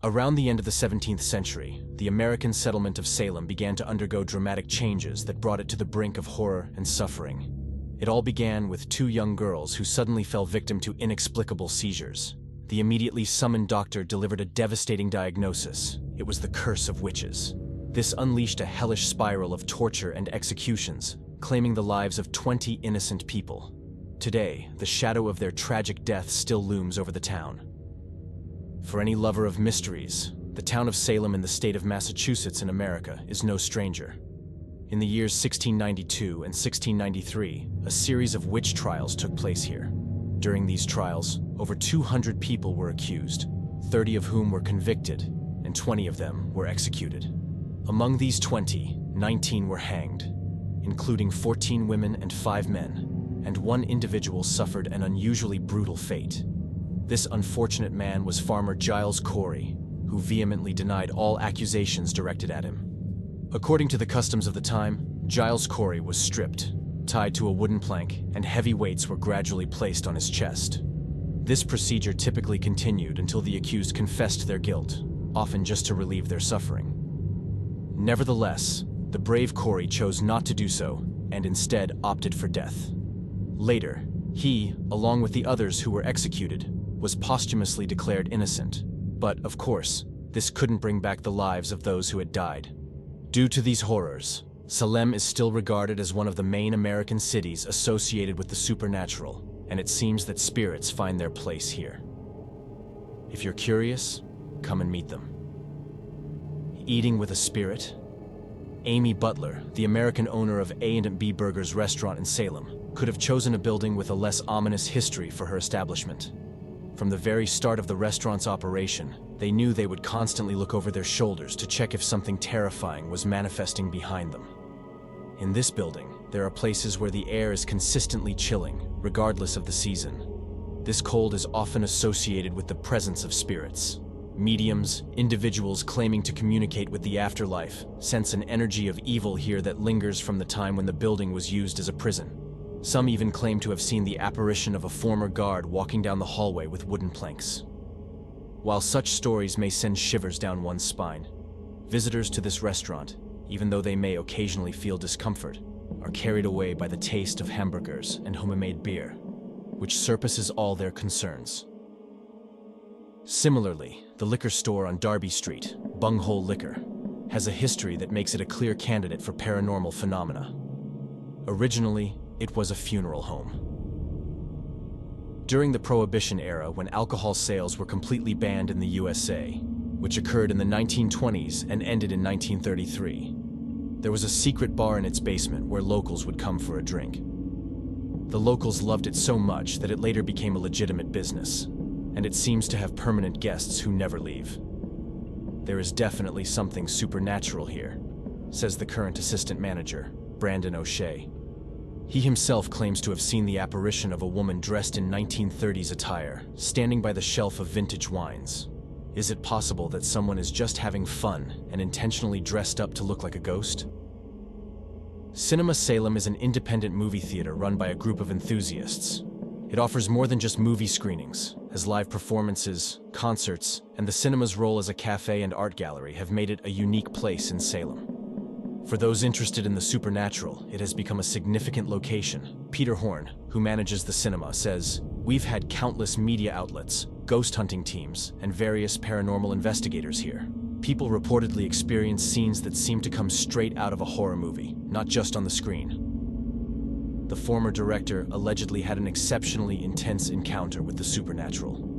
Around the end of the 17th century, the American settlement of Salem began to undergo dramatic changes that brought it to the brink of horror and suffering. It all began with two young girls who suddenly fell victim to inexplicable seizures. The immediately summoned doctor delivered a devastating diagnosis. It was the curse of witches. This unleashed a hellish spiral of torture and executions, claiming the lives of 20 innocent people. Today, the shadow of their tragic death still looms over the town. For any lover of mysteries, the town of Salem in the state of Massachusetts in America is no stranger. In the years 1692 and 1693, a series of witch trials took place here. During these trials, over 200 people were accused, 30 of whom were convicted, and 20 of them were executed. Among these 20, 19 were hanged, including 14 women and 5 men, and one individual suffered an unusually brutal fate. This unfortunate man was Farmer Giles Corey, who vehemently denied all accusations directed at him. According to the customs of the time, Giles Corey was stripped, tied to a wooden plank, and heavy weights were gradually placed on his chest. This procedure typically continued until the accused confessed their guilt, often just to relieve their suffering. Nevertheless, the brave Corey chose not to do so and instead opted for death. Later, he, along with the others who were executed, was posthumously declared innocent. But, of course, this couldn't bring back the lives of those who had died. Due to these horrors, Salem is still regarded as one of the main American cities associated with the supernatural, and it seems that spirits find their place here. If you're curious, come and meet them. Eating with a spirit? Amy Butler, the American owner of A&B Burgers restaurant in Salem, could have chosen a building with a less ominous history for her establishment. From the very start of the restaurant's operation, they knew they would constantly look over their shoulders to check if something terrifying was manifesting behind them. In this building, there are places where the air is consistently chilling, regardless of the season. This cold is often associated with the presence of spirits. Mediums, individuals claiming to communicate with the afterlife, sense an energy of evil here that lingers from the time when the building was used as a prison. Some even claim to have seen the apparition of a former guard walking down the hallway with wooden planks. While such stories may send shivers down one's spine, visitors to this restaurant, even though they may occasionally feel discomfort, are carried away by the taste of hamburgers and homemade beer, which surpasses all their concerns. Similarly, the liquor store on Darby Street, Bunghole Liquor, has a history that makes it a clear candidate for paranormal phenomena. Originally, it was a funeral home. During the Prohibition era, when alcohol sales were completely banned in the USA, which occurred in the 1920s and ended in 1933, there was a secret bar in its basement where locals would come for a drink. The locals loved it so much that it later became a legitimate business, and it seems to have permanent guests who never leave. There is definitely something supernatural here, says the current assistant manager, Brandon O'Shea. He himself claims to have seen the apparition of a woman dressed in 1930s attire, standing by the shelf of vintage wines. Is it possible that someone is just having fun and intentionally dressed up to look like a ghost? Cinema Salem is an independent movie theater run by a group of enthusiasts. It offers more than just movie screenings, as live performances, concerts, and the cinema's role as a cafe and art gallery have made it a unique place in Salem. For those interested in the supernatural, it has become a significant location. Peter Horn, who manages the cinema, says, "We've had countless media outlets, ghost hunting teams, and various paranormal investigators here. People reportedly experience scenes that seem to come straight out of a horror movie, not just on the screen." The former director allegedly had an exceptionally intense encounter with the supernatural.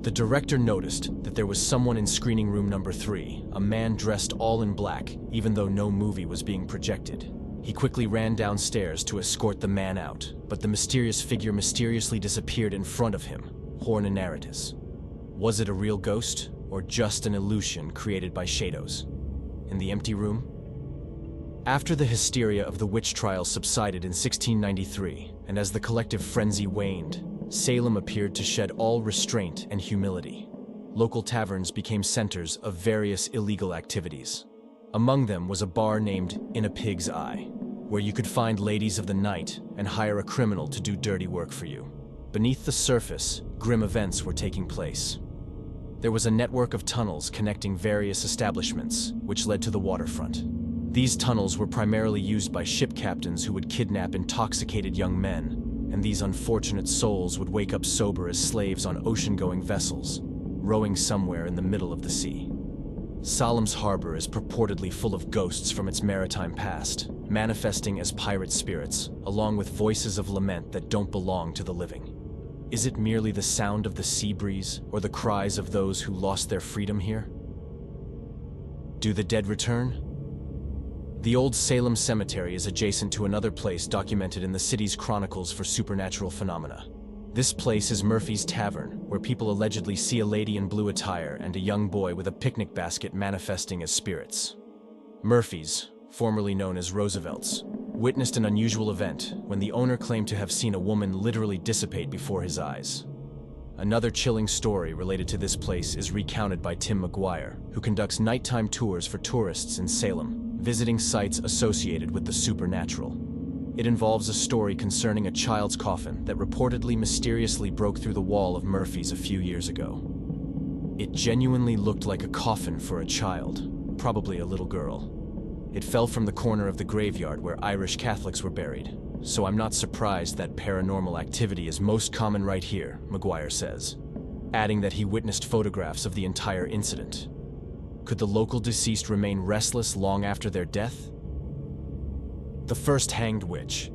The director noticed that there was someone in screening room number 3, a man dressed all in black, even though no movie was being projected. He quickly ran downstairs to escort the man out, but the mysterious figure mysteriously disappeared in front of him, Horn narrates. Was it a real ghost, or just an illusion created by shadows? In the empty room? After the hysteria of the witch trial subsided in 1693, and as the collective frenzy waned, Salem appeared to shed all restraint and humility. Local taverns became centers of various illegal activities. Among them was a bar named In a Pig's Eye, where you could find ladies of the night and hire a criminal to do dirty work for you. Beneath the surface, grim events were taking place. There was a network of tunnels connecting various establishments, which led to the waterfront. These tunnels were primarily used by ship captains who would kidnap intoxicated young men, and these unfortunate souls would wake up sober as slaves on ocean-going vessels, rowing somewhere in the middle of the sea. Salem's harbor is purportedly full of ghosts from its maritime past, manifesting as pirate spirits, along with voices of lament that don't belong to the living. Is it merely the sound of the sea breeze, or the cries of those who lost their freedom here? Do the dead return? The old Salem cemetery is adjacent to another place documented in the city's chronicles for supernatural phenomena. This place is Murphy's Tavern, where people allegedly see a lady in blue attire and a young boy with a picnic basket manifesting as spirits. Murphy's, formerly known as Roosevelt's, witnessed an unusual event when the owner claimed to have seen a woman literally dissipate before his eyes. Another chilling story related to this place is recounted by Tim McGuire, who conducts nighttime tours for tourists in Salem, visiting sites associated with the supernatural. It involves a story concerning a child's coffin that reportedly mysteriously broke through the wall of Murphy's a few years ago. It genuinely looked like a coffin for a child, probably a little girl. It fell from the corner of the graveyard where Irish Catholics were buried, so I'm not surprised that paranormal activity is most common right here, McGuire says, adding that he witnessed photographs of the entire incident. Could the local deceased remain restless long after their death? The first hanged witch.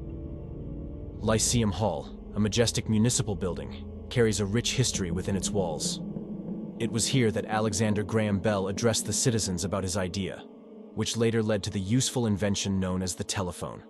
Lyceum Hall, a majestic municipal building, carries a rich history within its walls. It was here that Alexander Graham Bell addressed the citizens about his idea, which later led to the useful invention known as the telephone.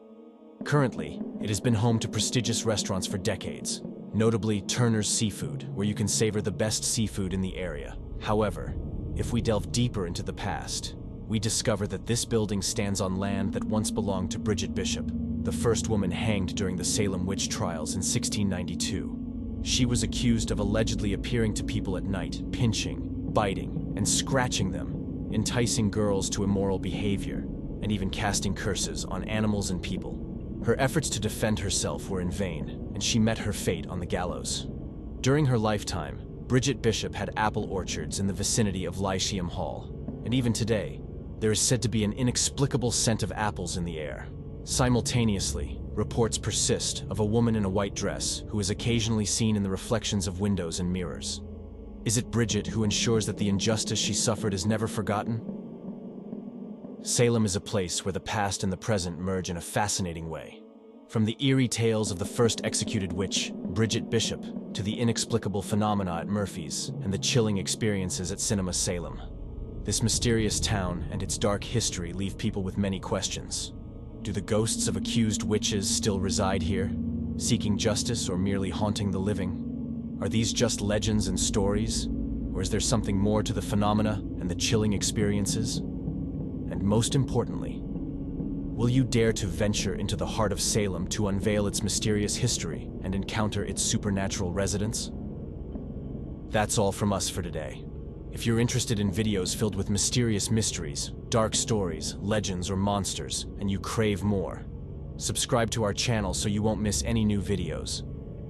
Currently, it has been home to prestigious restaurants for decades, notably Turner's Seafood, where you can savor the best seafood in the area. However, if we delve deeper into the past, we discover that this building stands on land that once belonged to Bridget Bishop, the first woman hanged during the Salem witch trials in 1692. She was accused of allegedly appearing to people at night, pinching, biting, and scratching them, enticing girls to immoral behavior, and even casting curses on animals and people. Her efforts to defend herself were in vain, and she met her fate on the gallows. During her lifetime, Bridget Bishop had apple orchards in the vicinity of Lyceum Hall, and even today, there is said to be an inexplicable scent of apples in the air. Simultaneously, reports persist of a woman in a white dress who is occasionally seen in the reflections of windows and mirrors. Is it Bridget who ensures that the injustice she suffered is never forgotten? Salem is a place where the past and the present merge in a fascinating way. From the eerie tales of the first executed witch, Bridget Bishop, to the inexplicable phenomena at Murphy's and the chilling experiences at Cinema Salem. This mysterious town and its dark history leave people with many questions. Do the ghosts of accused witches still reside here, seeking justice or merely haunting the living? Are these just legends and stories, or is there something more to the phenomena and the chilling experiences? And most importantly, will you dare to venture into the heart of Salem to unveil its mysterious history and encounter its supernatural residents? That's all from us for today. If you're interested in videos filled with mysterious mysteries, dark stories, legends, or monsters, and you crave more, subscribe to our channel so you won't miss any new videos.